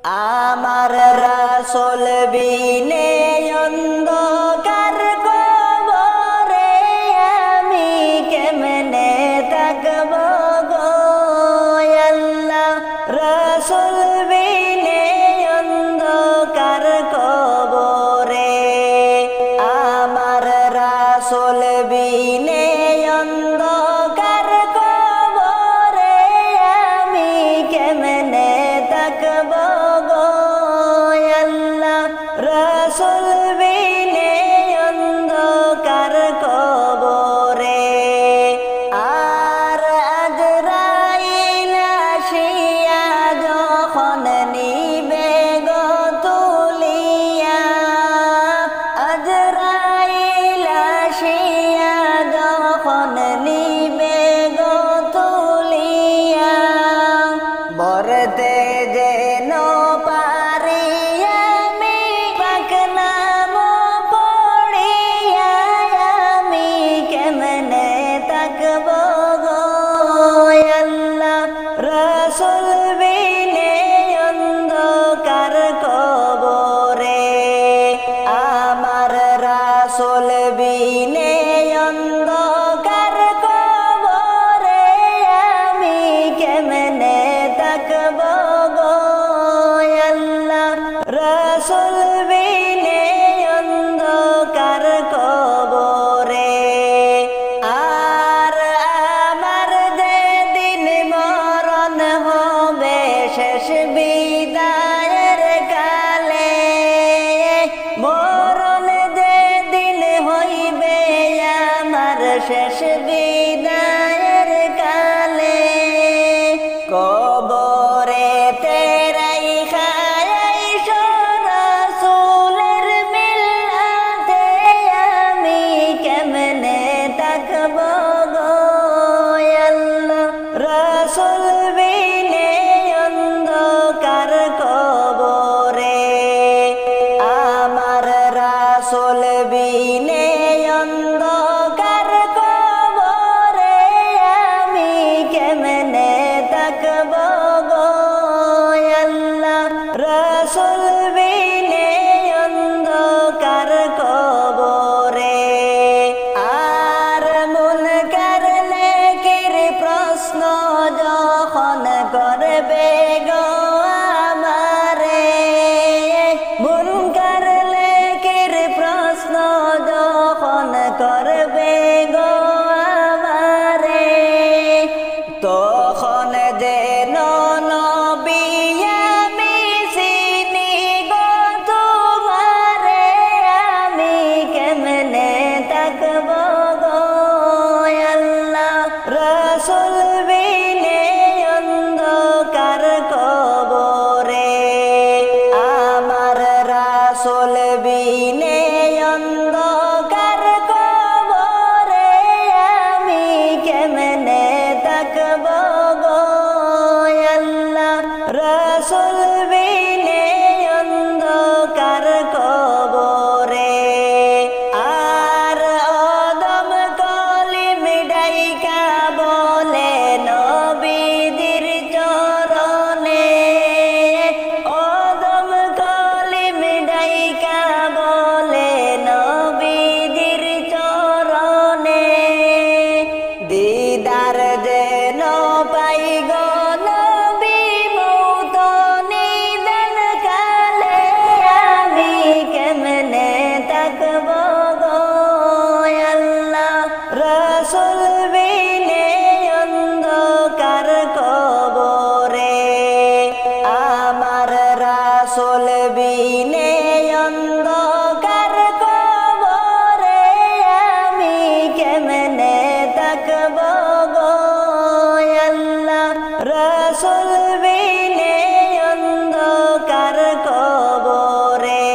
আমার রাসূল বিনে অন্ধকার কবরে আমি কেমনে থাকব গো আল্লাহ। রাসূল বিনে অন্ধকার কবরে আমার রাসূল বিনে অন্ধকার কবরে আমি কেমনে থাকব গো আল্লাহ। রাসূল বিনে অন্ধকার কবরে আর আজরাইল আসিয়া যখন নিবে গো তুলিয়া, আজরাইল আসিয়া যখন নিবে গো তুলিয়া, বরতে যেন পারি আমি পাক নাম পড়িয়া আমি কেমনে থাকব গো আল্লাহ। রাসূল বিনে অন্ধকার কবরে আমার রাসূল বিনে অন্ধকার কবরে আমি কেমনে থাকব গো আল্লাহ। রাসূল বিনে অন্ধকার কবরে আর আমার যেদিন মরণ হবে শেষ বিদায়ের কালে, মরণ যেদিন হইবে আমার শেষ বিদায়ের কালে, কবরেতে রাইখা রাসূলের মিল্লাতে আমি কেমনে থাকব গো আল্লাহ। রাসূল বিনে অন্ধকার কবরে আমার রাসূল বিনে অন্ধকার কবরে আমি কেমনে থাকব গো আল্লাহ। রাসূল বিনে অন্ধকার কবরে আর মুনকার নেকির প্রশ্ন যখন করবে গো আমারে, মুনকার নেকির প্রশ্ন যখন করবে গো আমারে, তখন যেন নবী আমি চিনি গো তোমারে আমি কেমনে থাকব গো আল্লাহ। রাসূল বিনে অন্ধকার কবরে আমার রাসূল বিনে অন্ধকার কবরে আমি কেমনে থাকব গো আল্লাহ। রাসূল বিনে অন্ধকার কবরে আর আদম কলিম ডাইকা বলে নবীদের চরণে, আদম কলিম ডাইকা বলে নবীদের চরণে, দিদার যেন পাই গো নবী মৌত নিদান কালে আমি কেমনে থাকব গো আল্লাহ। রাসূল বিনে অন্ধকার কবরে আমার রাসূল বিনে অন্ধকার কবরে আমি কেমনে থাকব গো আল্লাহ। রাসূল বিনে অন্ধকার কবরে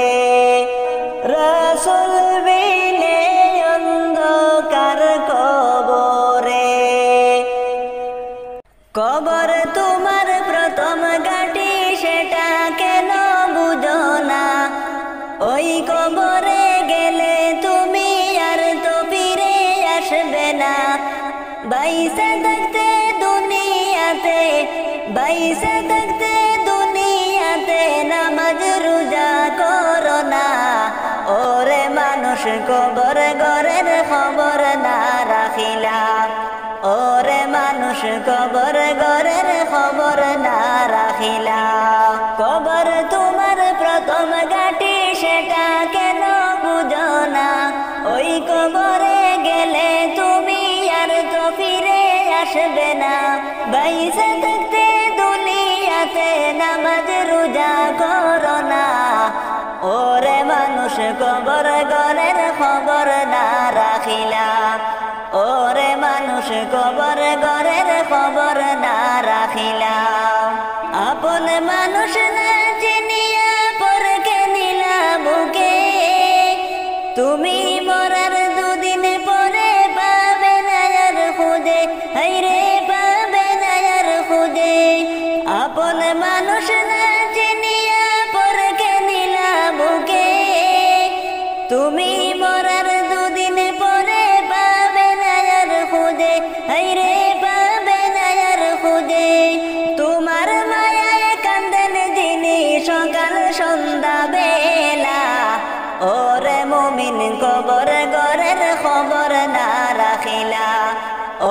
রাসূল বিনে অন্ধকার কবরে কবর তোমার প্রথম ঘাটি সেটা কেন বুঝো না, ওই কবরে গেলে তুমি আর তো ফিরে আসবে না। বাইসে থাকতে দুনিয়াতে কবর ঘরের খবর না রাখিলা ওরে মানুষ কবর ঘরের খবর না রাখিলা কবর তোমার প্রথম ঘাটি সেটা কেন বুঝো না ওই কবরে গেলে তুমি আর তো ফিরে আসবে না বাইসে থাকতে দুনিয়াতে নামাজ রোজা করো না ওরে মানুষ কবর ঘরের খবর না রাখিলা ওরে মানুষ কবর ঘরের খবর না রাখিলা আপন মানুষ না চিনিয়া পরকে নিলা বুকে তুমি মরার দুদিন পরে পাবে না আর খুদে হাইরে পাবে না আর খুদে আপন মানুষ না চিনিয়া পরকে নিলা বুকে তুমি মরার দুদিন পরে পাবে না আর খুদে হাইরে পাবে না আর খুদে তোমার মায়ায় কান্দেন যিনি সকাল সন্ধ্যা বেলা ওরে মুমিন কবর ঘরের খবর না রাখিলা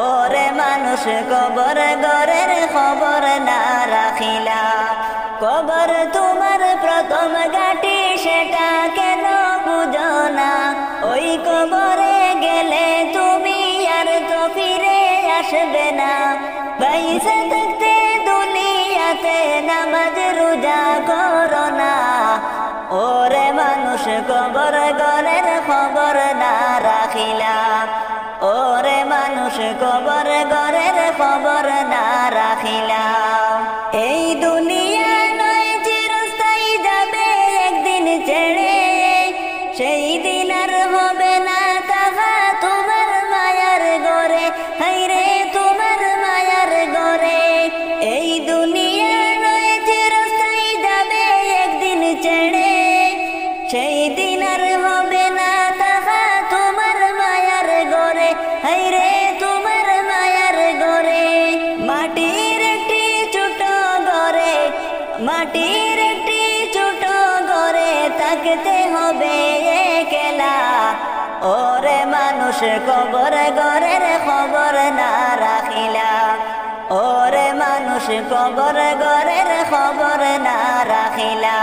ওরে মানুষ কবর ঘরের খবর না রাখিলা কবর তোমার প্রথম ঘাটি সেটা কেন বুঝো না ওই কবরে গেলে তুমি আর তো ফিরে আসবে না বাইসে থাকতে দুনিয়াতে নামাজ রোজা করো না ওরে মানুষ কবর ঘরের খবর না রাখিলা ওরে মানুষ কবর ঘরের খবর না রাখিলা এই দুনিয়া নয় চিরস্থায়ী যাবে একদিন ছেড়ে সেই দিন আর হবে না তাহা তোমার মায়ার ঘরে হাইরে তোমার মায়ার ঘরে এই দুনিয়া নয় চিরস্থায়ী যাবে একদিন ছেড়ে সেই দিন আর হবে না তাহা তোমার মায়ার ঘরে হাইরে তোমার মায়ার ঘরে মাটির একটি ছোট ঘরে মাটির একটি ছোট ঘরে থাকতে হবে একলা ওরে মানুষ কবর ঘরের খবর না রাখিলা ওরে মানুষ কবর ঘরের খবর না রাখিলা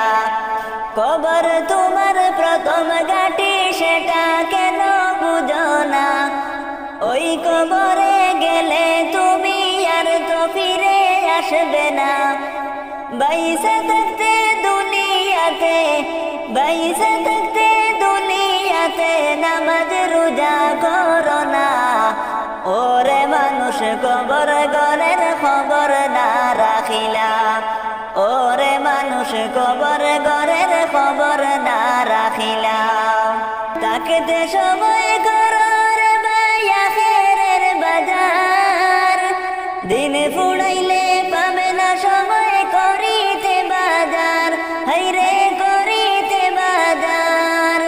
কবর তোমার প্রথম ঘাটি সেটা কেন বুঝো না ওই কবরে গেলে তুমি আর তো ফিরে আসবে না বাইসে থাকতে দুনিয়াতে বাইসে থাকতে দুনিয়াতে নামাজ রোজা করো না ওরে মানুষ কবর ঘরের খবর না রাখিলা ওরে মানুষ কবর ঘরের খবর না রাখিলা তাকে সময় করো রে ভাই আখেরের বাজার দিন ফুড়াইলে পাবে না সময় করিতে বাজার হাইরে করিতে বাজার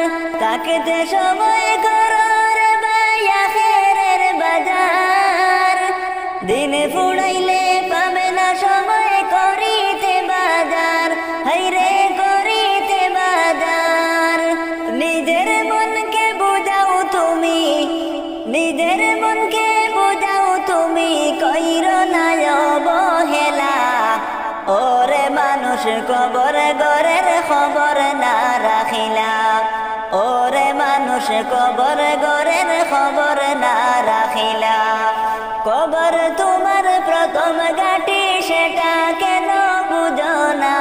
তাকে সময় করো রে ভাই আখেরের বাজার দিন ফুড়াইলে পাবে না সময় করিতে বাজার হাইরে করিতে বাজার নিজের মনকে বুঝাও তুমি নিজের মনকে বুঝাও তুমি কইর না অবহেলা ওরে মানুষ কবর ঘরের খবর না রাখিলা ওরে মানুষ কবর ঘরের খবর না রাখিলা কবর তোমার প্রথম ঘাটি সেটা কেন বুঝো না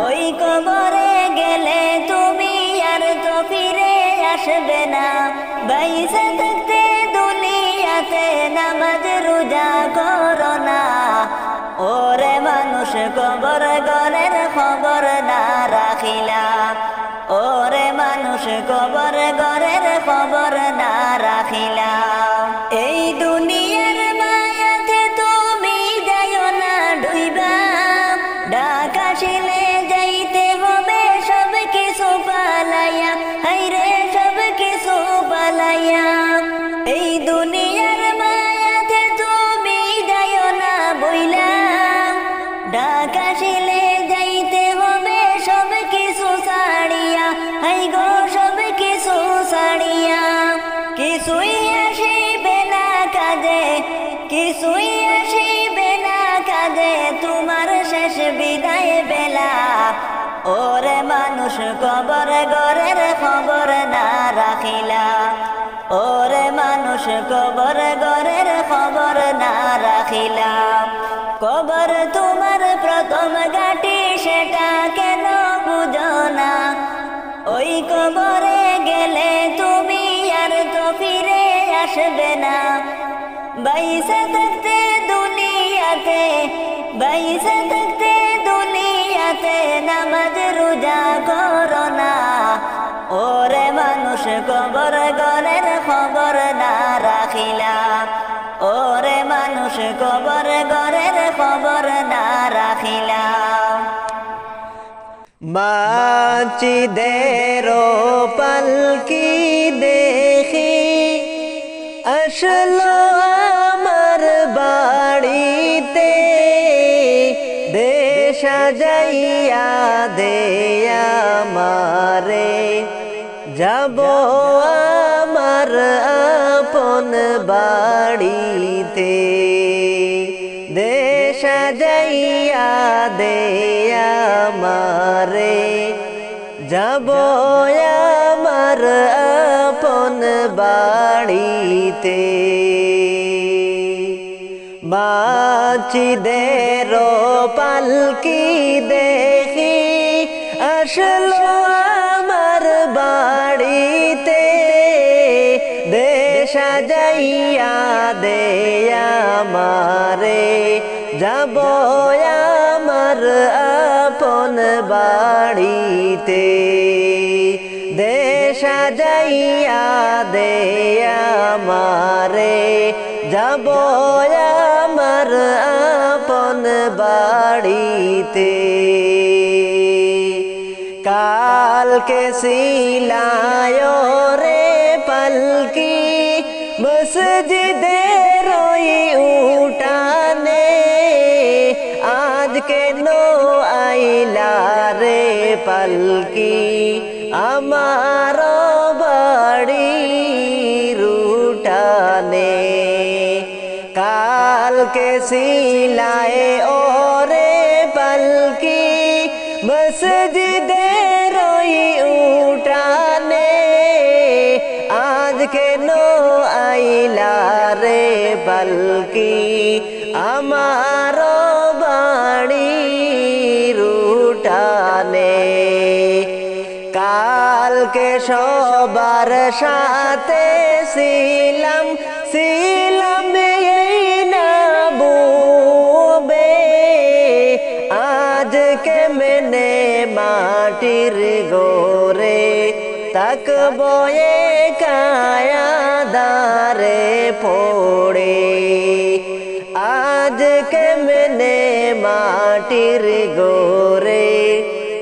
ওই কবরে গেলে তুমি আর তো ফিরে আসবে না বাইসে থাকতে দুনিয়াতে নামাজ রোজা করো না ওরে মানুষ কবর ঘরের খবর না রাখিলা ওরে মানুষ কবর ঘরের খবর না রাখিলা এই দুনিয়ার মায়াতে তুমি যাইও না ডুইবা ডাক আসিলে যাইতে হবে সব কিছু পালাইয়া হাইরে সব কিছু পালাইয়া এই দুনিয়ার মায়াতে তুমি যাইও না বইলা ডাক আসিলে যাইতে হবে সব কিছু ছাড়িয়া হাই গো সব কিছু ওরে মানুষ কবর গরের খবর না রাখিলা ওরে মানুষ কবর গরের খবর না রাখিলা কবর তোমার প্রথম ঘাটি সেটা কেন বুঝো না ওই কবরে গেলে তুমি আর তো ফিরে আসবে না বাইসে থাকতে দুনিয়াতে বাইসে থাকতে দুনিয়াতে নামাজ রোজা করো না ওরে মানুষ কবর গরের খবর না রাখিলা ওরে মানুষ কবর গরের খবর না রাখিলা মাছিদেরও পালকি দেখি আসলো আমার বাড়িতে দেশ সাজাইয়া দেয়া আমারে যাব আমার আপন বাড়িতে দেশ সাজাইয়া দেয়া আমারে যাব আমার আপন বাড়িতে মাছিদেরও পালকি দেখি আসলো আমার বাড়িতে দেশ সাজাইয়া দেয়া আমারে যাব আমার আপন বাড়িতে দেশ সাজাইয়া দেয়া আমারে যাব আমার আপন বাড়িতে কালকে সিলায় রে পালকি মসজিদের ওই উঠানে আজ কেন আইলা রে পালকি আমার বাড়ির উঠানে কালকে সিলায় ওরে পালকি মসজিদের ওই উঠানে আজ কেন আইলা রে পালকি আমার বাড়ির উঠানে কালকে সবার সাথে ছিলাম এই না বুবে আজকে মেনে মাটির গোরে তাকবো কায়া দারে পড়ে আজকে মেনে মাটির গোরে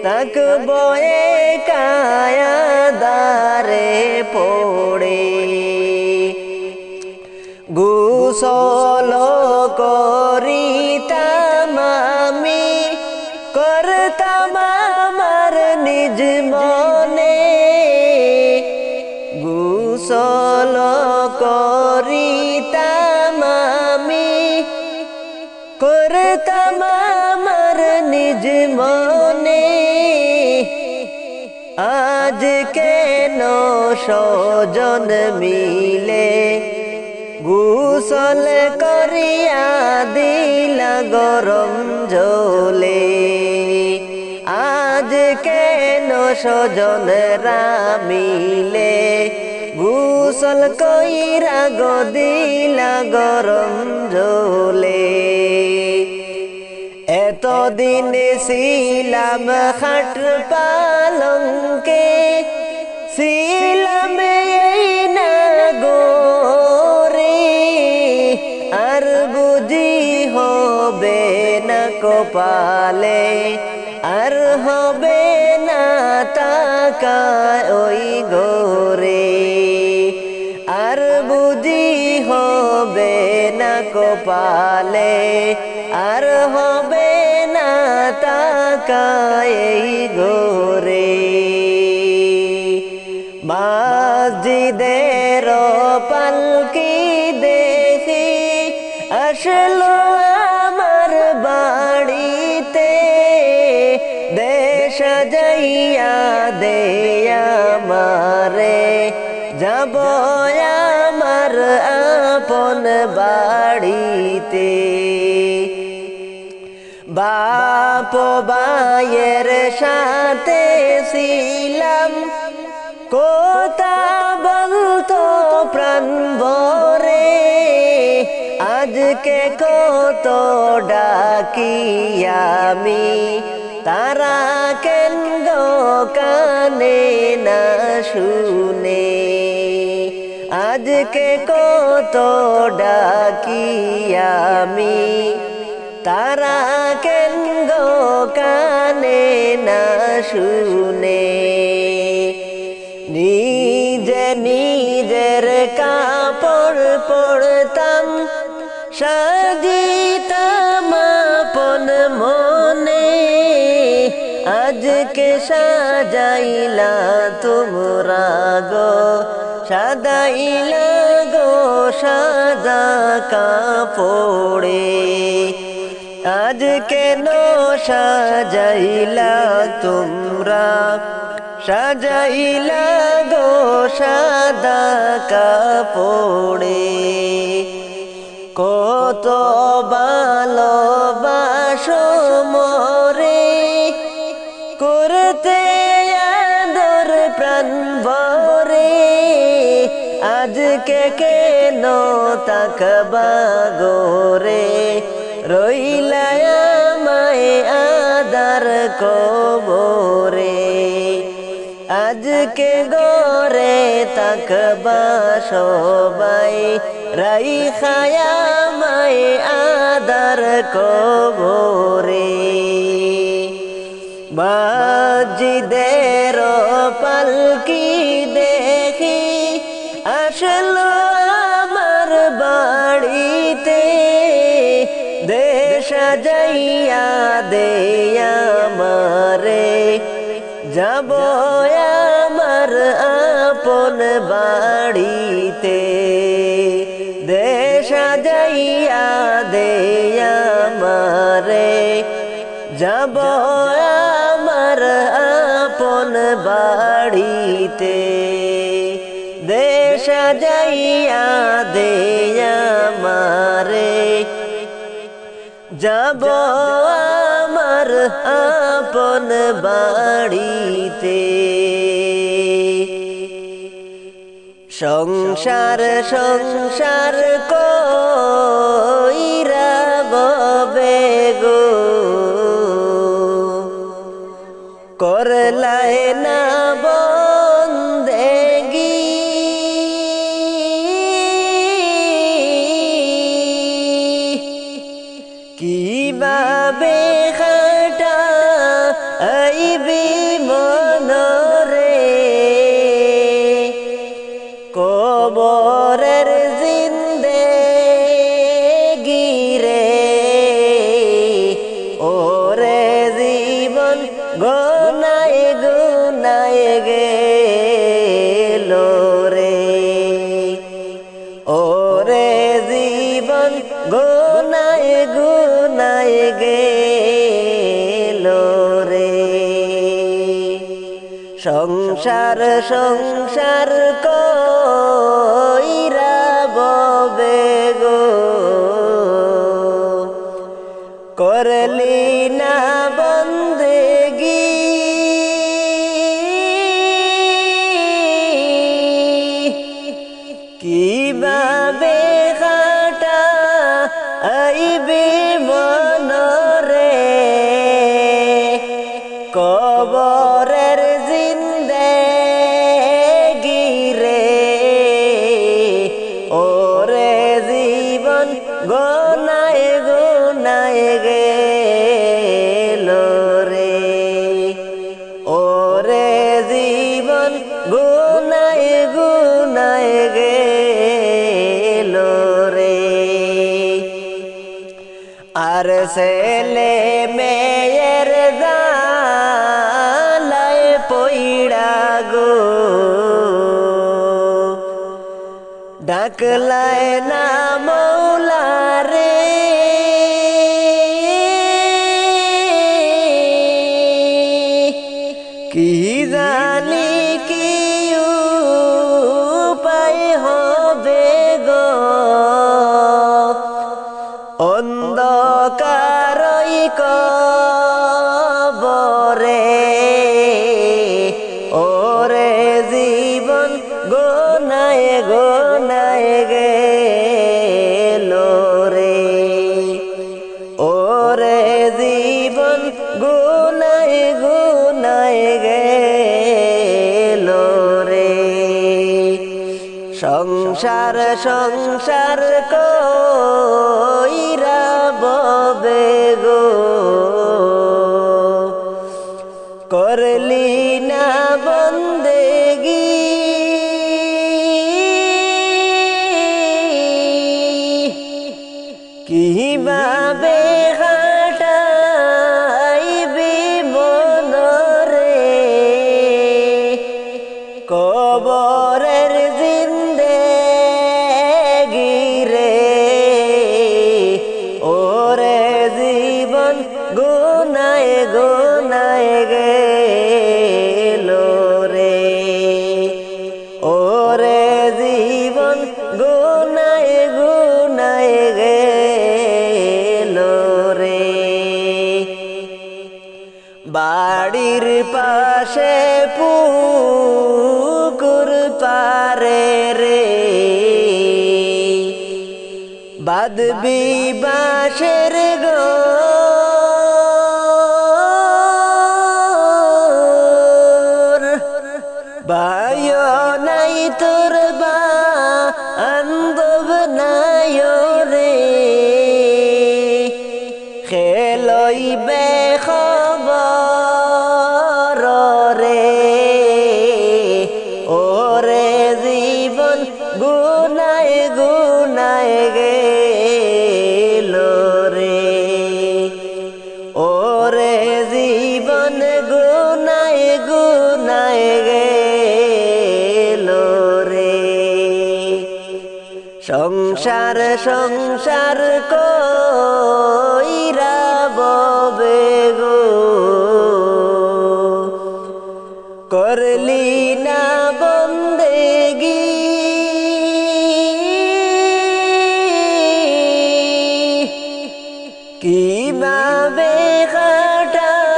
তাকবো কায়া দারে পড়ে গোসল করিতাম আমি করতাম আমার নিজ মনে গোসল করিতাম আমি করতাম আমার নিজ মনে আজ কেন সজন মিলে গোসল করিয়া দিলা গরম জলে আজ কেন সজনরা মিলে গোসল কইরা গো দিলা গরম জলে এতদিন ছিলাম খাট পালঙ্কে ছিলাম এই না গোরে আর বুঝি হবে না কপালে আর হবে না তাকা ওই গোরে আর বুঝি হবে না কপালে আর হবে না তাকা এই গোরে মসজিদের পালকি দেখি আসলো আমার বাড়িতে দেশ সাজাইয়া দে আমারে যাব আমার আপন বাড়িতে বাপ ভাইয়ের সাথে ছিলাম কথা বলতো প্রাণ ভরে আজকে কত ডাকি আমি তারা কেন গো কানে না শুনে আজকে কত ডাকি আমি তারা কেন গো কানে না শুনে নিজে নিজের কাপড় পরতাম সাজিতাম আপন মনে আজকে সাজাইলা তোমরা গো সাজাইলা গো সাদা কাপড়ে আজকে নো সাজাইলা তোমরা সাজাইলা গো সাদা কাপড়ে কত ভালোবাসো মোরে করতে আদর প্রাণ ভরে আজকে কেন তাকবা গোরে রইলা আমায় আদার কবরে আজকে গোরে তাকবা সবাই রাইখায়া আমায় আদার কবরে মসজিদের পালকি দেখি আসলো আমার বাড়িতে দেশ সাজাইয়া দে আমারে যাব আমার আপন বাড়িতে দেশ সাজাইয়া দে আমারে যাব আমার আপন বাড়িতে দেশ সাজাইয়া দে আমারে যাব আমার আপন বাড়িতে সংসার সংসার কইরা ববে গো করলাই না বন্দেগি কিভাবে খাটা আইবি মনরে কবরের জিন্দেগি রে ওরে জীবন গোনায় গুনায় গেল রে ওরে জীবন গোনায় গুনায় গেল রে সংসার সংসার কইরা ববে গো করলি না বন্দেগি কিভাবে খাটা আইবি মনরে কবরের জিন্দেগি রে ওরে জীবন গোনায় গুনায় গেল রে ওরে জীবন গুনায় গুনায় গেল রে আর ছেলে মেয়ের জালায় পইড়া গো ডাকলায় না মৌলা রে কি জানি কি উপায় হবে গো অন্ধকারই কবরে ওরে জীবন গোনায় গোনায় গেল রে ওরে জীবন গুনায় গুনায় গেল রে সংসার সংসার কইরা ববে গো করলি না বন্দেগি কিভাবে হাঁটাইবি মনরে কবরের জিন্দেগি রে ওরে জীবন গুনায় গুনায় গেল রে ওরে জীবন গুনায় গুনায় গেল রে বাড়ির পাশে পুকুর পারে রে বাঁধবি বাঁশের ঘর বায়ো নাই তোর বান্ধব নাই রে খেলইবে খবর রে ওরে জীবন গুনায় গুনায় গেল রে ওরে জীবন গুনায় গুনায় গেল রে সংসার সংসার কইরা ববে গো করলি না বন্দেগি কিভাবে কাটাইবি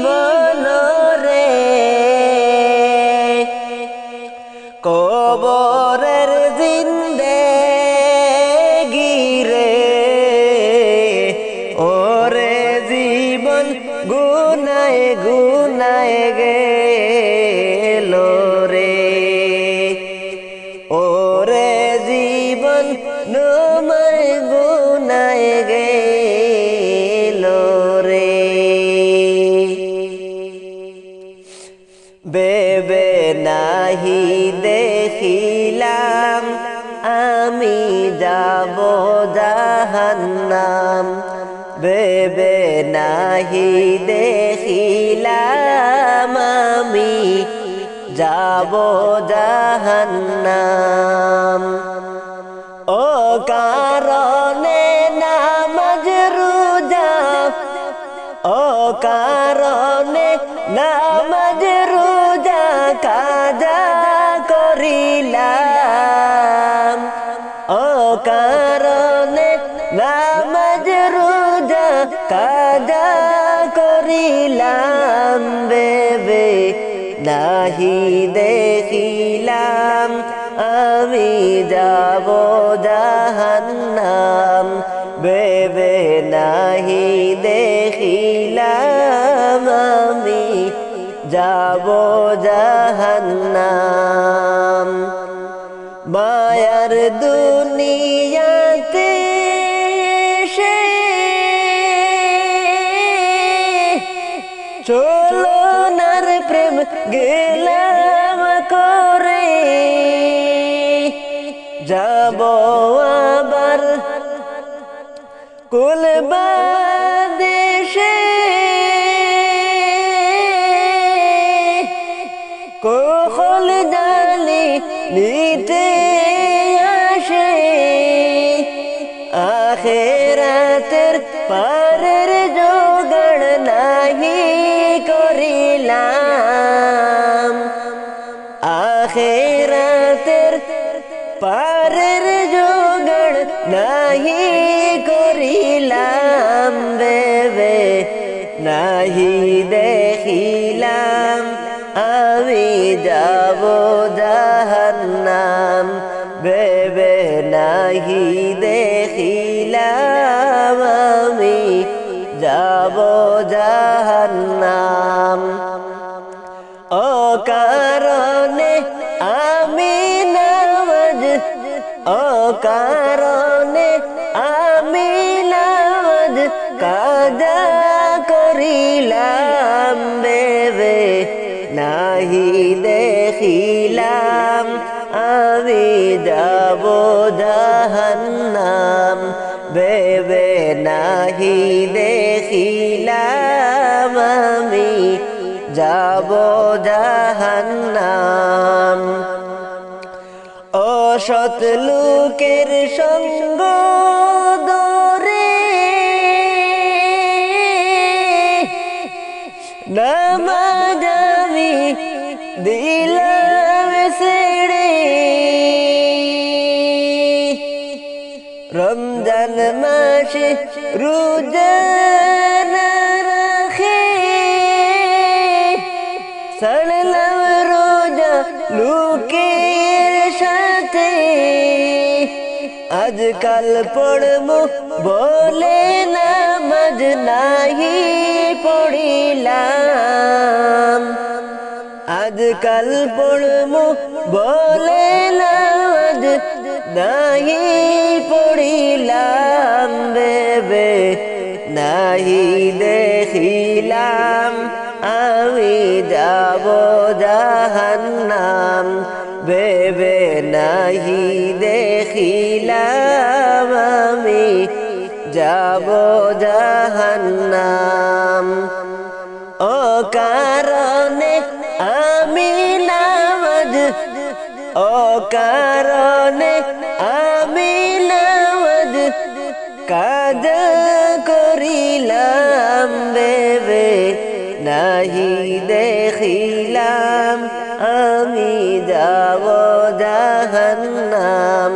মনরে কবরের জিন্দেগি রে ওরে জীবন গুনায় গুনায় গেল রে ওরে জীবন নময় গুনায় গেল রে বেবে নাহি দেখিলাম আমি যাব জাহান্নাম বেবে নাহি দেখিলাম আমি যাব জাহান্নাম ও কারণে নামাজ রোজা ও কারণে নামাজ রোজা কাজা করিলাম ও কারণে নামাজ রোজা কাজা করিলাম বেবে নাহি দেখিলাম আমি যাব জাহান্নাম বেবে নাহি দেখিলাম আমি যাব জাহান্নাম মায়ার দুনিয়াতে সে চলো নার প্রেম গেলাম করে যাব আবার কুল বাদেশে কোখল জালি নিতে আসে আখেরাতের পারের জোগাড় নাহি করি আখেরাতের পারের জোগাড় নাহি করিলাম বেবে নাহি দেখিলাম আমি যাব জাহান্নাম বেবে নাহি দেখিলাম আমি যাব জাহান্নাম ও কারণে আমি নামাজ ও কারণে আমি নামাজ কাজা করিলাম বেবে নাহি দেখিলাম আমি যাব জাহান্নাম বেবে নাহি দেখিলাম আমি যাব জাহান্নাম অসৎ লোকের সঙ্গ দরে নামাজ আমি দিলাম ছেড়ে রমজান মাসে রোজা না রাখে ছাড়লাম রোজা লোকের সাথে আজকাল পড়মু বলে নামাজ নাহি পড়িলাম আজকাল পড়মু বলে নামাজ নাহি পড়িলাম বেবে নাহি দেখিলাম আমি যাব জাহান্নাম বেবে নাহি দেখিলাম আমি যাব জাহান্নাম ও কারণে আমি নামাজ ও কারণে আমি নামাজ কাজ করিলাম বেবে নাহি দেখিলাম আমি যাব জাহান্নাম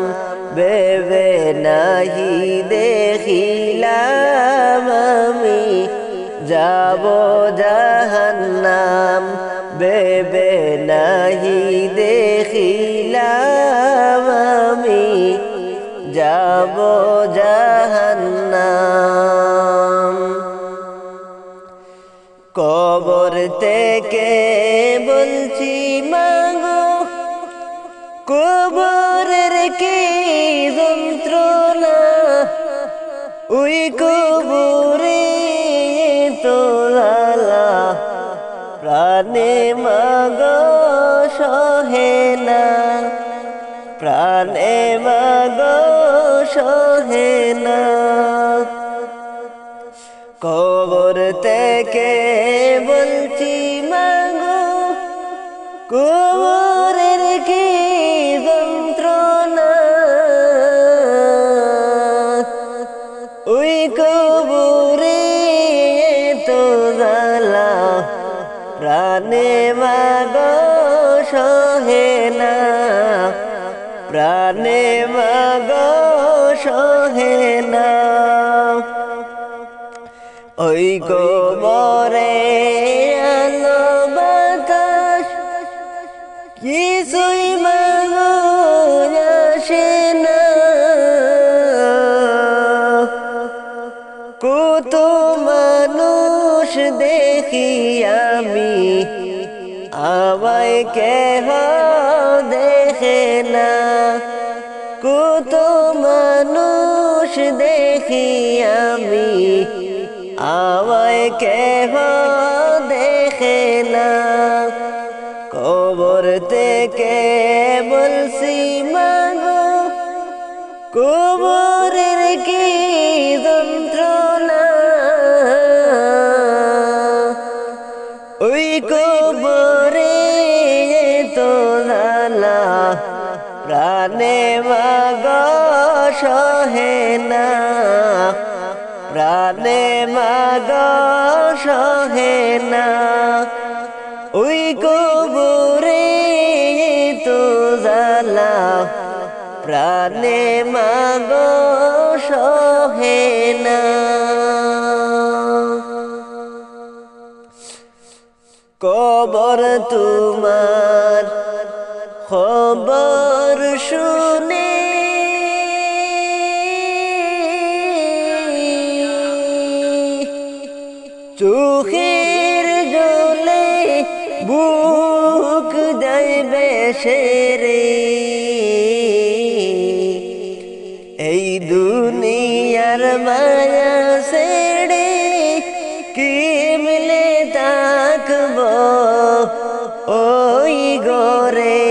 বেবে নাহি দেখিলাম আমি যাব জাহান্নাম বেবে নাহি দেখিলাম আমি যাব জাহান্নাম কবর থেকে বলছি মাগো কবরের কি যন্ত্রণা ওই কবরে তো জ্বালা প্রাণে মাগো সহে না প্রাণে মাগো সহে না কবর থেকে বলছি মাগো কবরের কি যন্ত্রণা ওই কবরে তো জ্বালা প্রাণে মাগো সহে না প্রাণে মাগো সহে না ওই কবরে আলো বাতাস কিছুই মাগো আসে না কত মানুষ দেখি আমি আমায় কেহ দেখে না কত মানুষ দেখি আমি আমায় কেহ দেখে না কবর থেকে বলছি মাগো কবরের কি যন্ত্রণা ওই কবরে তো জ্বালা প্রাণে মাগো সহে না প্রাণে মাগো সহে না ওই কবরে তো প্রাণে মাগো সহে না। কবর তোমার খবর শুনে চোখের জলে বুক যাইবে সেরে। এই দুনিয়ার মায়া ছেড়ে কেমনে থাকবো ওই ঘরে।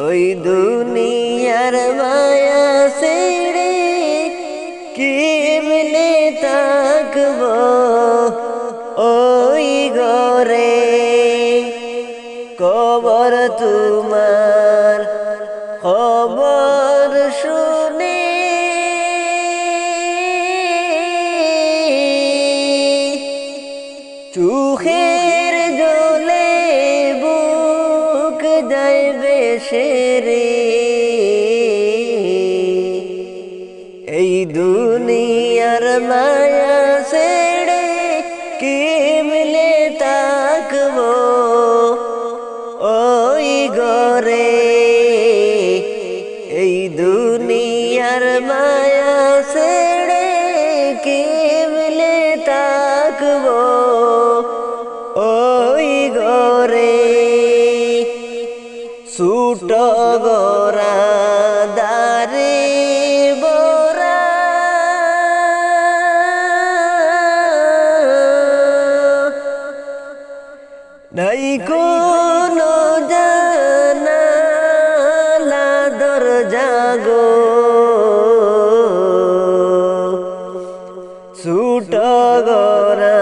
ওই দুনিয়ার মায়া ছেড়ে কেমনে থাকবো ওই ঘরে। কবর তোমার খবর শুনে চোখের জলে বুক যাইবে সেরে। এই দুনিয়ার মায়া ছেড়ে কেমনে থাকবো ওই ঘরে। এই দুনিয়ার মায়া ছেড়ে কেমনে থাকবো ওই ঘরে। ছুট গোরা দারে বরা নাই কোনো জানালা দরজা গো। ছুট গোরা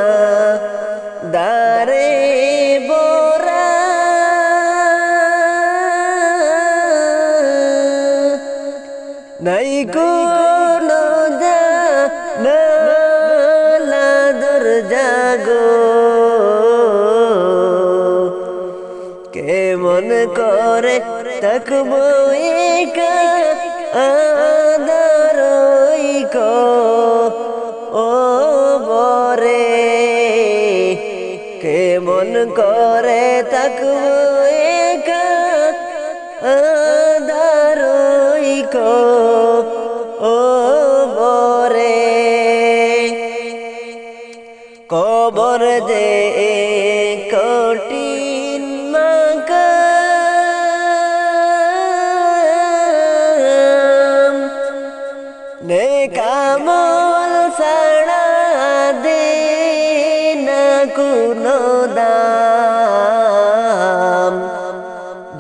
দারে বরা নাই কোনো জানালা দরজা গো। কেমন করে থাকবো একা আঁধারই ও বরে। কেমন করে থাকবো একা আঁধারই ও বরে। কবর যে কঠিন মাকাম নেক আমল ছাড়া দে না কোনো দাম।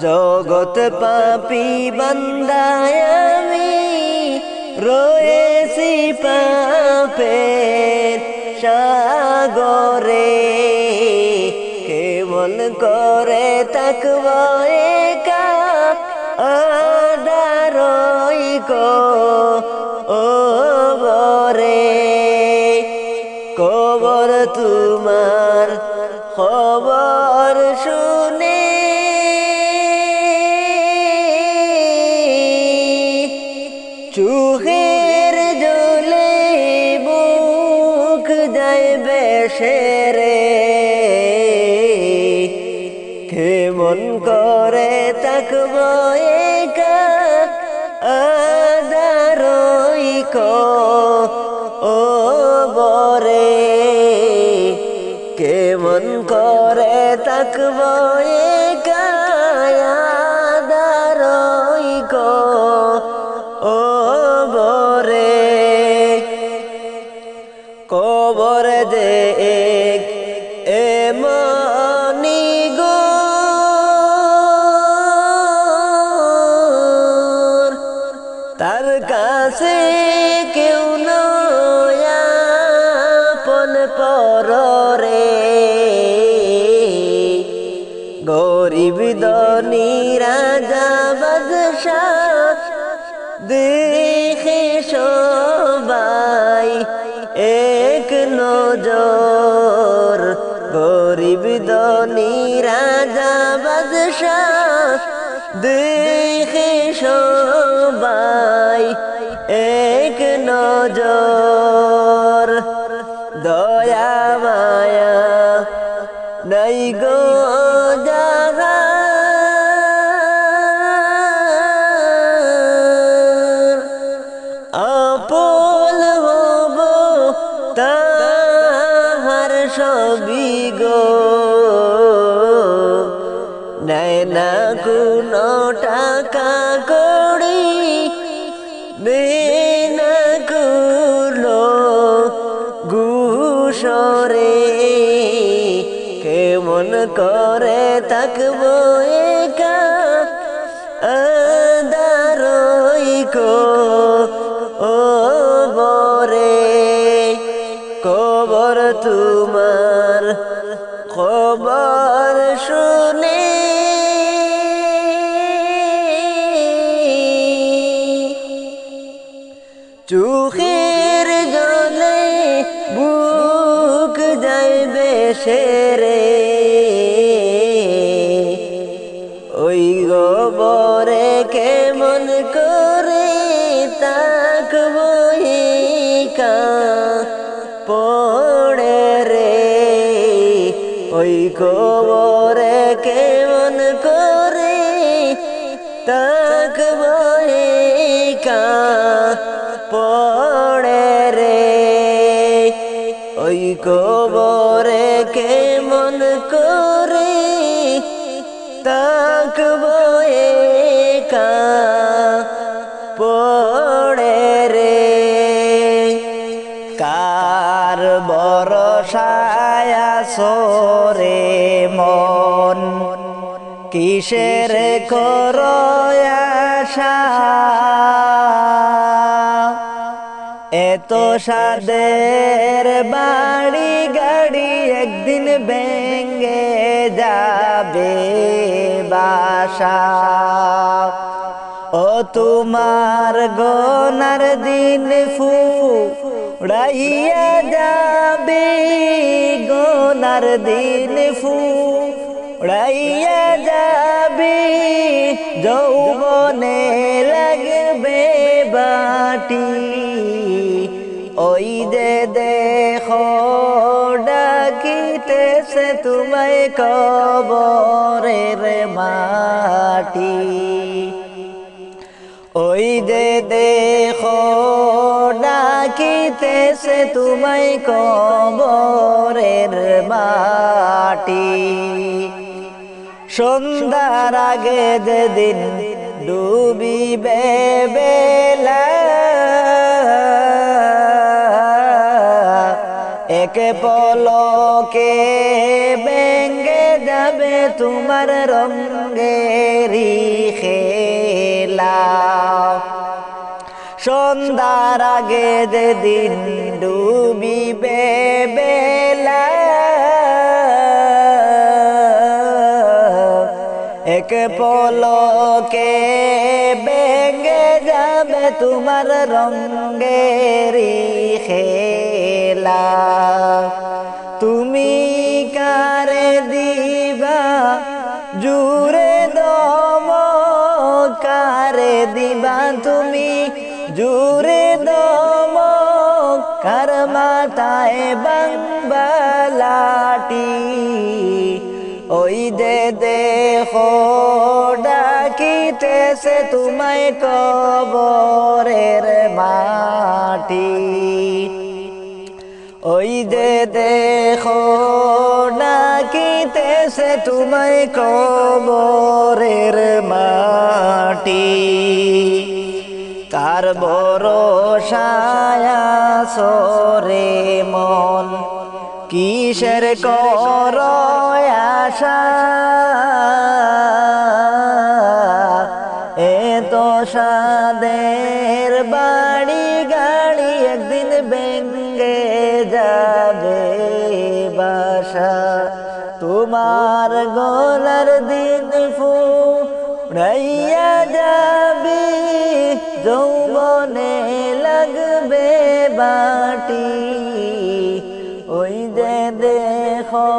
জগৎ পাপী বান্দায় আমি রয়েছি পাপের সাগরে। কেমন করে থাকবো একা আঁধারই ও বরে। কবর তোমার খবর শুনে চোখের জলে বুক যাইবে সেরে। কেমন করে থাকবো একা আঁধারই ও বরে। কেমন করে থাকবো একা আঁধারই ও বরে। কবর যে এমনি গো তার কাছে কেউ নয় আপন পররে। গরিব ধনী রাজা বাদশাহ দেখে সবাই এক নজর। গরিব ধনী রাজা বাদশাহ দেখে নাই গো জাগা আপন হব তাহার সবই গো নেয় না কোনো টাকা কড়ি নেয় না কোনো ঘুষরে কেমন করে থাকবো একা আদারই ও বরে কবর তোমার খবর শুনে চোখের জলে বুক যাইবে সেরে ওই গোবরে কেমন করে তাকবো একা পড়ে রে ওই গোবরে কেমন করে তাকবো একা পড়ে রে ওই গোবরে কেমন করে তাকবো একা পড়ে রে কার ভরসায় আছোরে মন কিসের করো আশা এত সাদের বাড়ি গাড়ি একদিন ভেঙে যাবে বাসা ও তোমার গোনার দিন ফুরাইয়া যাবে গোনার দিন ফুরাইয়া যাবে যৌবনে লাগবে বাটি ওই যে দেখো ডাকিতেছে তোমায় কবরের মাটি ওই যে দেখো ডাকিতেছে তোমায় কবরের মাটি সন্ধ্যার আগে যেদিন ডুবিবে বেলা এক পলকে ভেঙে যাবে তোমার রঙেরি খেলা সন্ধ্যার আগে যেদিন ডুবিবে বেলা এক পলকে ভেঙে যাবে তোমার রঙেরি খেলা তুমি কারে দিবা জুড়ে দম কারে দিবা তুমি জুড়ে দম কার মাথায় বাংলাটি ওই যে দেখো ডাকিতেছে তোমায় কবরের মাটি ওই যে দেখো ডাকিতেছে তোমায় কবরের মাটি কার ভরসায় আছোরে মন কিসের করো আশা এত সাদের বাড়ি গাড়ি একদিন ভেঙে যাবে বাসা তোমার গলার দিন ফুরাইয়া যাবে যৌবনে লাগবে বাটি ওই যে দেখো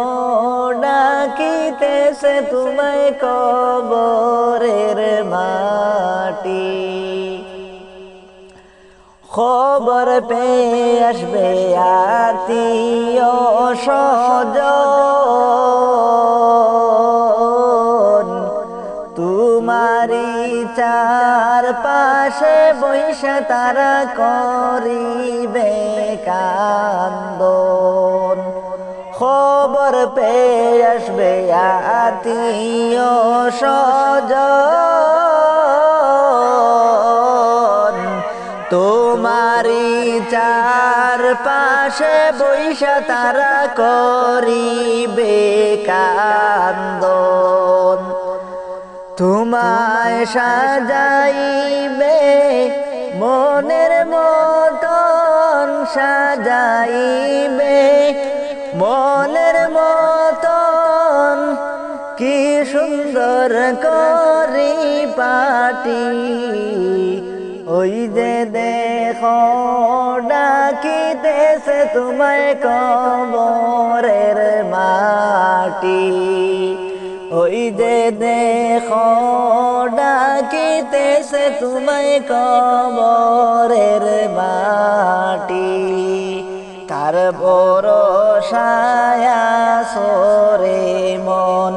ডাকিতেছে তোমায় কবরের মাটি খবর পেয়ে আসবে আত্মীয় স্বজন পাশে বৈশা তারা করিবে কান্দন খবর পেয়ে আসবে আত্মীয় স্বজন তোমারি চার পাশে বৈশা তারা করিবে কান্দন তোমায় সাজাইবে মনের মতন সাজাইবে মনের মতন কি সুন্দর করি পাটি ওই যে দেখো ডাকিতেছে তোমায় কবরের মাটি ওই যে দেখো ডাকিতেছে তোমায় কবরের মাটি কার ভরসায় সরে মন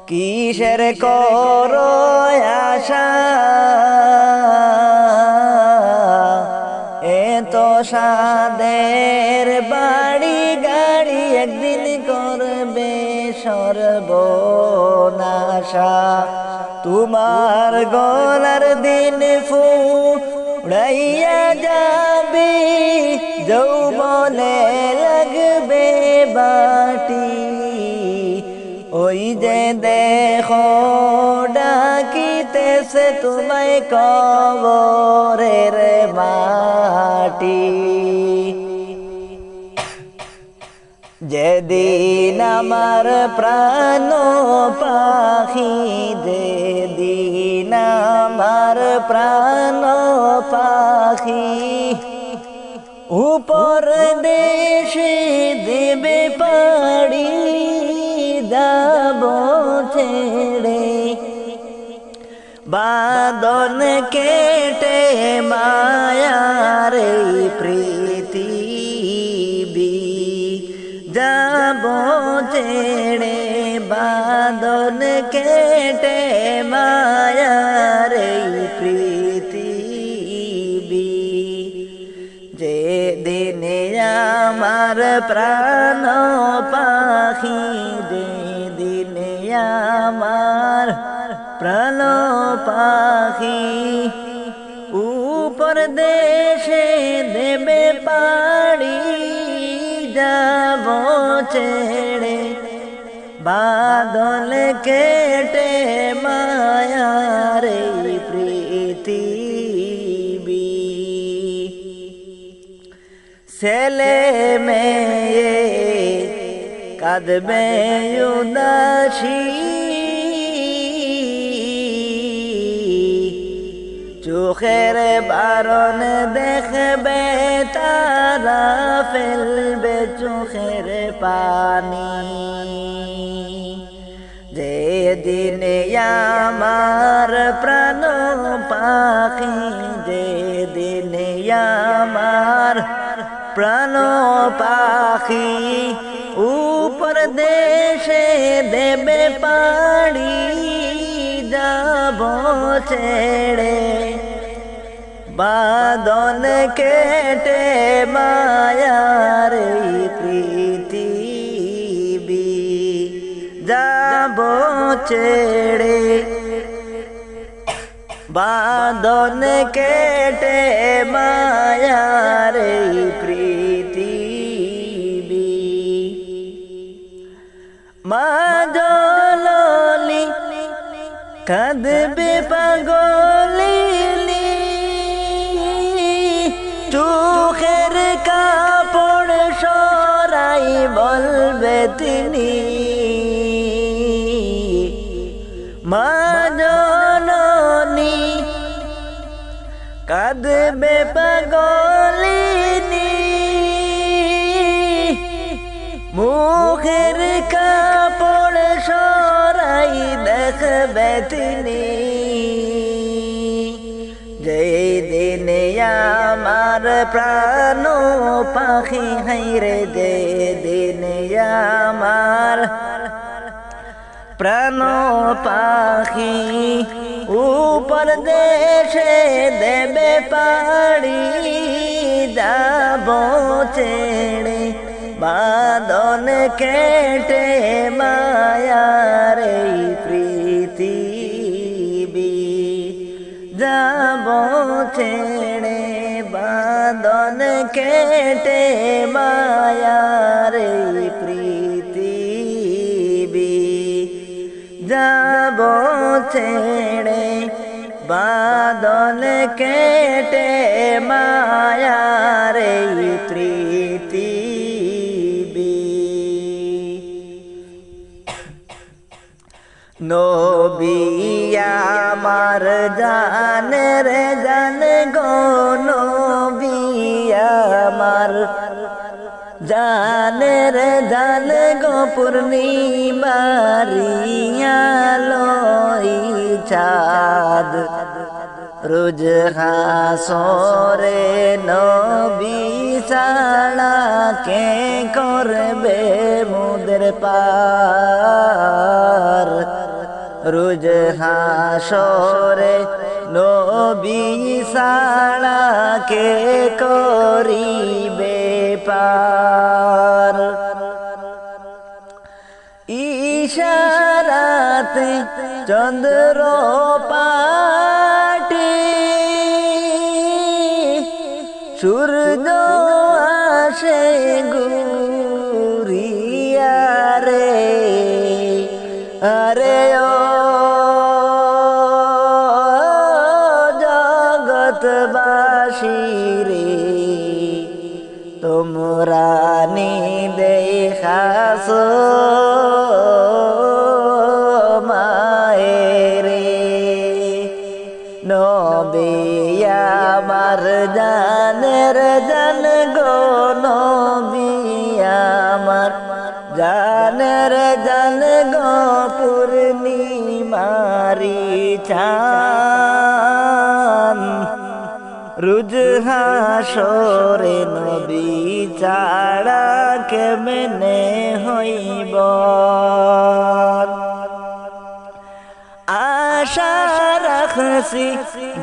কিসের করো আশা এত সাদের বাড়ি গাড়ি একদিন করবে সর্বনাশা তোমার গলার দিন ফুরাইয়া যাবে যৌবনে লাগবে বাটি ওই যে দেখো ডাকিতেছে তোমায় কবরের মাটি যেদিন আমার প্রাণ পাখি যেদিন আমার প্রাণ পাখি উপর দেশে দেবে পাড়ি যাব ছেড়ে বাঁধন কেটে মায়ার পৃথিবী যাব ছেড়ে বাঁধন কেটে মায়ার পৃথিবী যেদিন আমার প্রাণ পাখি যেদিন আমার প্রাণ পাখি উপর দেশে দেবে পাড়ি যাব ছেড়ে বাদল কেটে মায়ার পৃথিবী ছেলে মেয়ে কাঁদবে উদাসী চোখের বারণ দেখবে তারা ফেলবে চোখের পানি যেদিন আমার প্রাণ পাখি যেদিন আমার প্রাণ পাখি উপর দেশে দেবে পাড়ি যাব ছেড়ে বাঁধন কেটে মায়ার পৃথিবী যাব ছেড়ে বাঁধন কেটে মায়ার পৃথিবী মা জননী কাঁদবে পাগলি চোখের কাপড় সরাই বলবে তিনি মা জননী কাঁদবে পাগলিনী মুখের কাপড় সরাই দেখবে তিনি যেই দিন আমার প্রাণ পাখি হাইরে যে দিন আমার প্রাণ পাখি পরদেশে দেবে পাড়ি যাব ছেড়ে বাঁধন কেটে মায়ার এই পৃথিবী যাব ছেড়ে বাঁধন কেটে মায়ার এই পৃথিবী যাব ছেড়ে বাঁধন কেটে মায়ার এই পৃথিবী নবী আমার জানের জান গো নবী আমার জানের জান গো পূর্ণিমারিয়ালোই চাঁদ রোজ হাসরে নবী ছাড়া কে করবে মুদের পার রোজ হাসরে নবী ছাড়া কে করিবে পার ইশারাতে চন্দ্র পাটে সূর্য আসে ঘুরিয়া রে আরে ও জগৎবাসী রে তোমরা নি দেখাছো মায়েরে নবী আমার জানের জান গো নবী আমার জানের জান গো পূর্ণিমারি চাঁদ রোজ হাসরে নবী ছাড়া কেমনে হইব আশা রাখছি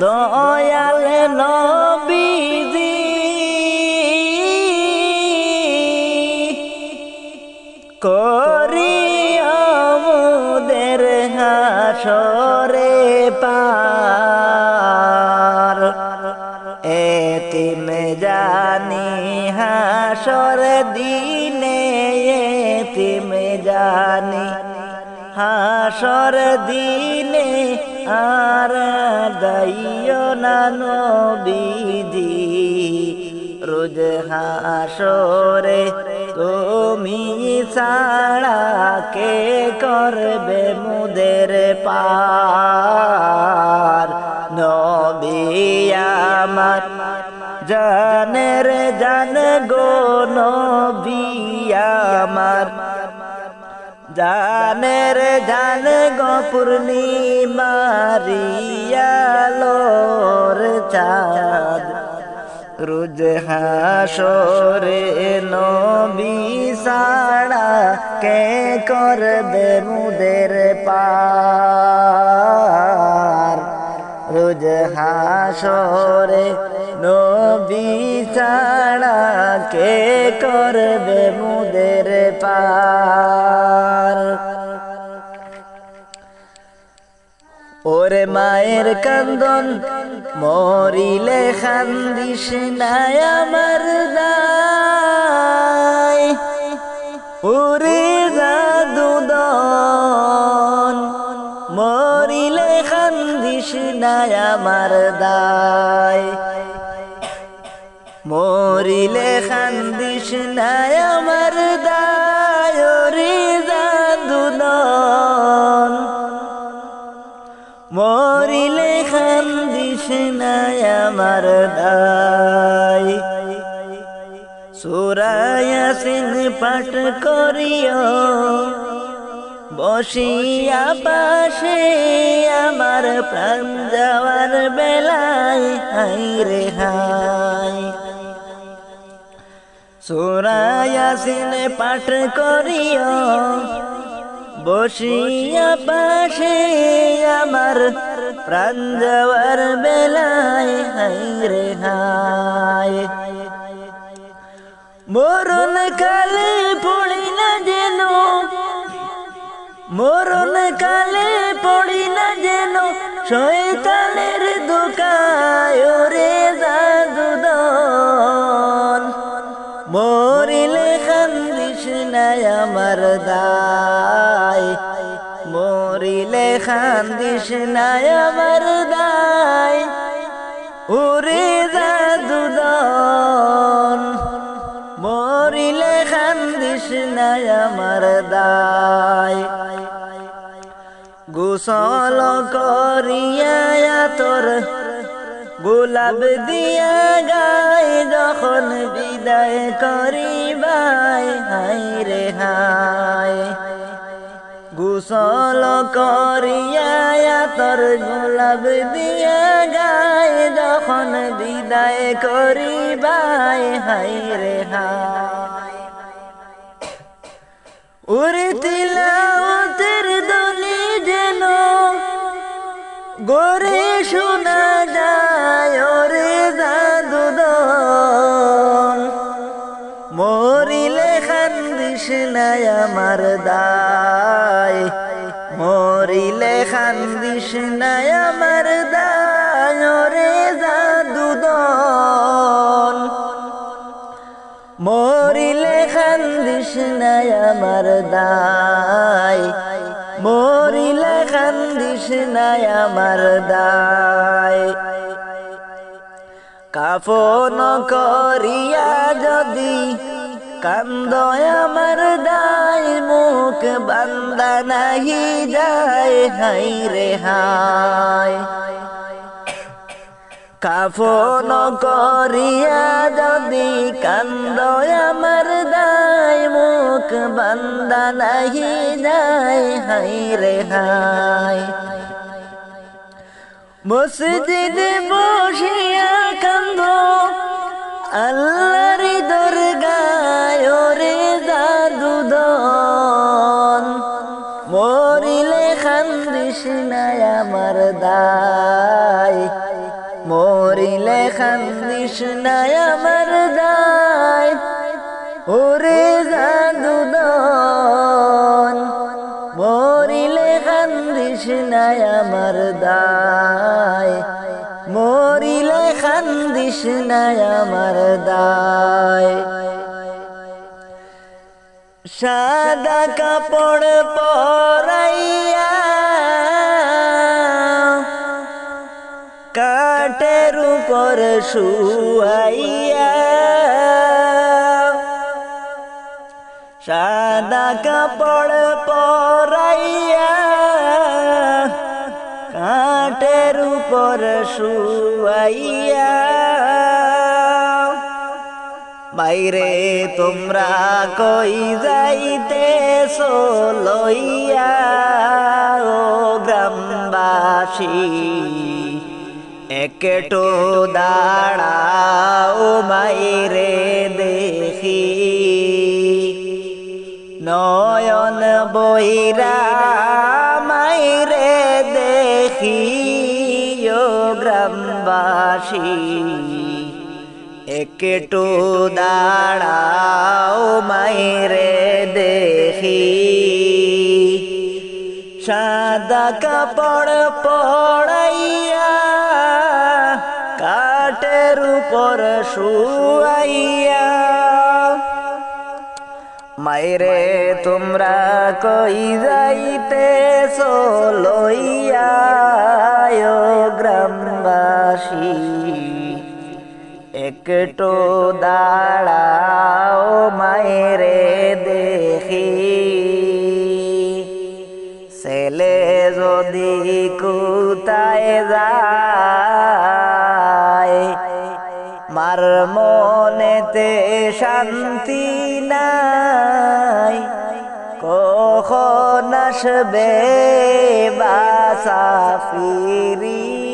দয়াল নবীজি করিয়া মোদের হাসরে পার এতিম জানি হাসর দিনে এতিম জানি হাসর দিনে আর গাইও না নবীজি রোজ হাসরে তুমি ছাড়া কে করবে মুদের পার নবী আমার জানের জান গো নবী আমার জানের জান গো পূর্ণিমারিয়ালোর চাঁদ রোজ হাসরে নবী ছাড়া কে করবে মুদের পার রোজ হাসরে নবী ছাড়া কে করবে মুদের পার ওরে মায়ের কান্দন মরিলে খান্দিস না আমার দায় ওরে জাদুদন মরিলে খান্দিস না আমার দায় মরিলে খান্দিস না আমার দায় ওরে জাদুদন মরিলে খান্দিস না আমার দায় সূরা ইয়াসিন পাঠ করিও বসিয়া পাশে আমার প্রাণ যাওয়ার বেলায় হাই রে হাই সূরা ইয়াসিন পাঠ করিও বসিয়া পাশে আমার প্রাণ যাওয়ার বেলায় হায় রে হায় মরণ কালে পড়ি না যেন মরণ কালে পড়ি না যেন শয়তানের দোকায় ওরে জাদুদন মরিলে কান্দিস না আমার দায় মরিলে কান্দিস না আমার দায় ওরে জাদুদন মরিলে কান্দিস না আমার দায় গোসল করিয়া তোর গোলাপ দিয়া গায় যখন বিদায় করিবাই হায় রে হায় গোসল করিয়া তোর গোলাপ দিয়া গায় যখন বিদায় করিবাই হায় রে হায় ওরে তিলাওয়াতের দলি যেন গোরে শোনা যায় ওরে জাদুদন মরিলে কান্দিস না আমার দায় মরিলে কান্দিস না আমার দায় ওরে জাদুদন মরিলে কান্দিস না আমার দায় মরিলে কান্দিস না আমার দায় কাফন করিয়া যদি কান্দ আমার দায় মুখ বান্দা নাহি যায় হায় রে হায় কাফন করিয়া যদি কান্দ আমার দায় মুখ বান্দা নাহি যায় হায় রে হায় মসজিদে বসিয়া কান্দ আল্লাহর দরগায় ওরে জাদুদন মরিলে কান্দিস না আমার দায় মরিলে কান্দিস না আমার দায় ওরে জাদুদন মরিলে কান্দিস না আমার দায় মরিলে কান্দিস না আমার দায় সাদা কাপড় পরাইয়া কাঠের উপর শুয়াইয়া সাদা কাপড় পরাইয়া কাঠের উপর শুয়াইয়া বাইরে তোমরা কই যাইতেছো লইয়া ও গ্রামবাসী একটু দাঁড়াও মাইরে দেখি নয়ন বইরা মাইরে দেখি ও গ্রামবাসী একটু দাঁড়াও মাইরে দেখি সাদা কাপড় পড়াইয়া কাঠের উপর শুয়াইয়া মাইরে তোমরা কই যাইতেছো লইয়া ও গ্রামবাসী একটু দাঁড়াও মাইরে দেখি ছেলে যদি কোথায় যায় মার মনেতে শান্তি নাই কখন আসবে বাসা ফিরিয়া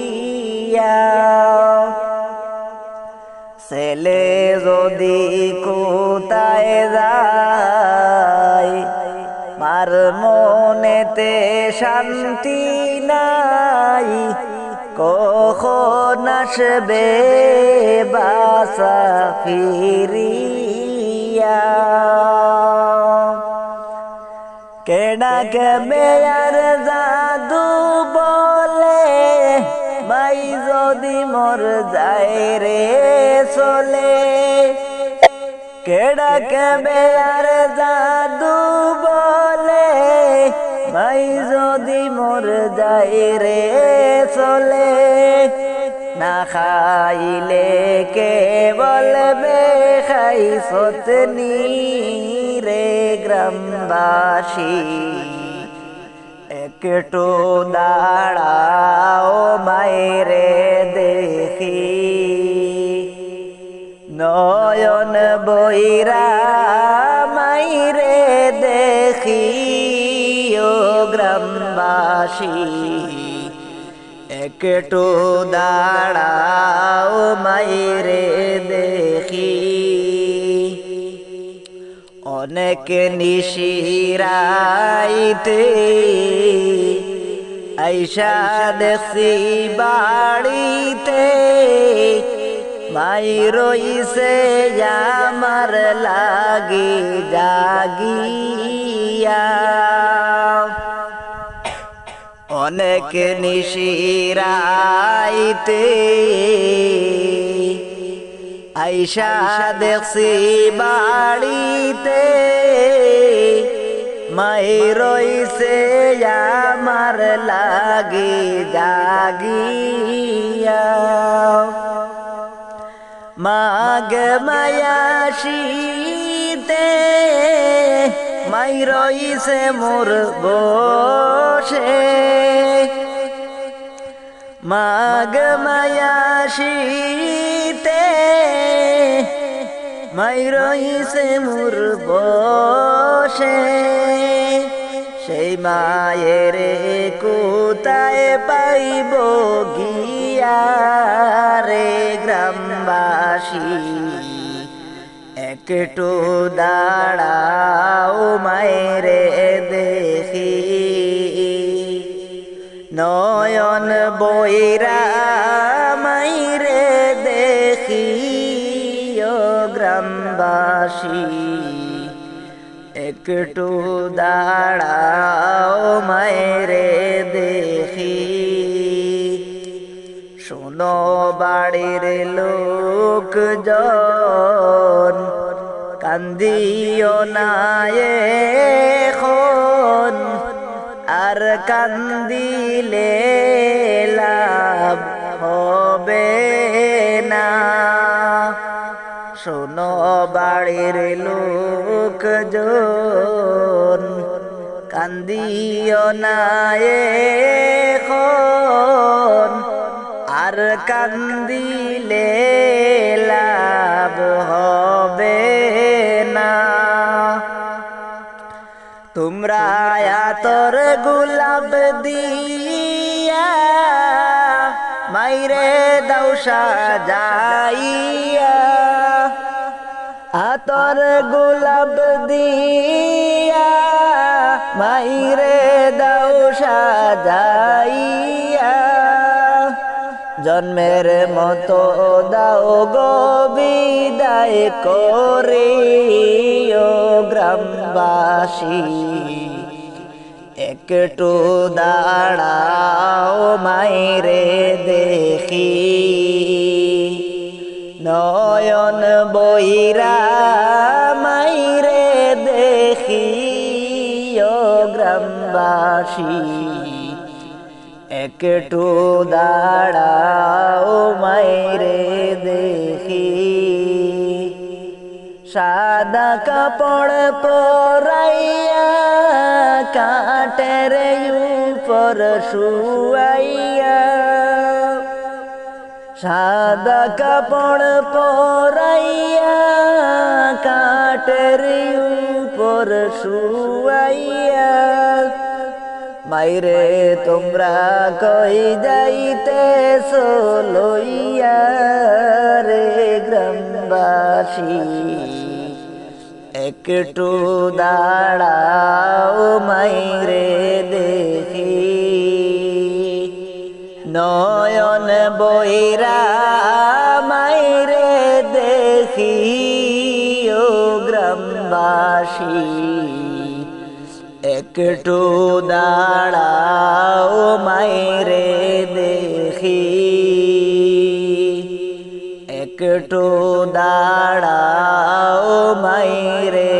ছেলে যদি কোথায় যায় মার মনেতে শান্তি নাই কখন আসবে বাসা ফিরিয়া কেডা কেবে আর জাদু বলে মাই যদি মোর যায় রে চলে কেডা কেবে আর জাদু বলে মাই যদি মোর যায় রে চলে না খাইলে কে বলবে খাই সতনি রে গ্রামবাসী একটু দাঁড়াও মায়েরে দেখি নয়ন বইরা মাইরে দেখি ও গ্রামবাসী একটু দাঁড়াও মাইরে দেখি অনেক নিশিরাইতে আইসা দেখছি বাড়িতে মাই রইছে আমার লাগি জাগিয়া অনেক নিশিরাইতে আইসা দেখছি বাড়িতে মাই রইছে আমার লাগি জাগিয়া মাগ মায়াশীতে মাই রইছে মোর বসে মাগ মায়াশীতে মাই রইছে মোর বসে সেই মায়ের কোথায় পাইব গিয়া রে গ্রামবাসী একটু দাঁড়াও মায়েরে দেখি নয়ন বইরা মাইরে দেখি ও গ্রামবাসী একটু দাঁড়াও মায়েরে দেখি শোনো বাড়ির লোকজন কান্দিও না এখন আর কান্দিলে লাভ হবে না শোনো বাড়ির লোকজন কান্দিও না এখন আর কান্দিলে লাভ হবে না তোমরা আতর গোলাপ দিয়া মাইরে দাও সাজাইয়া আতর গোলাপ দিয়া মাইরে দাও সাজাইয়া জন্মের মতো দাও গো বিদায় করে ও গ্রামবাসী একটু দাঁড়াও মাইরে দেখি নয়ন বইরা মাইরে দেখি ও গ্রামবাসী একটু দাঁড়াও মাইরে দেখি সাদা কাপড় পরাইয়া কাটের উপর শুয়াইয়া সাদা কাপড় পরাইয়া কাটের উপর শুয়াইয়া মাইরে তোমরা কই যাইতেছো লইয়া রে গ্রামবাসী একটু দাঁড়াও মাইরে দেখি নয়ন বইরা মাইরে দেখি ও গ্রামবাসী একটু দাঁড়াও মাইরে দেখি একটু দাঁড়াও মাইরে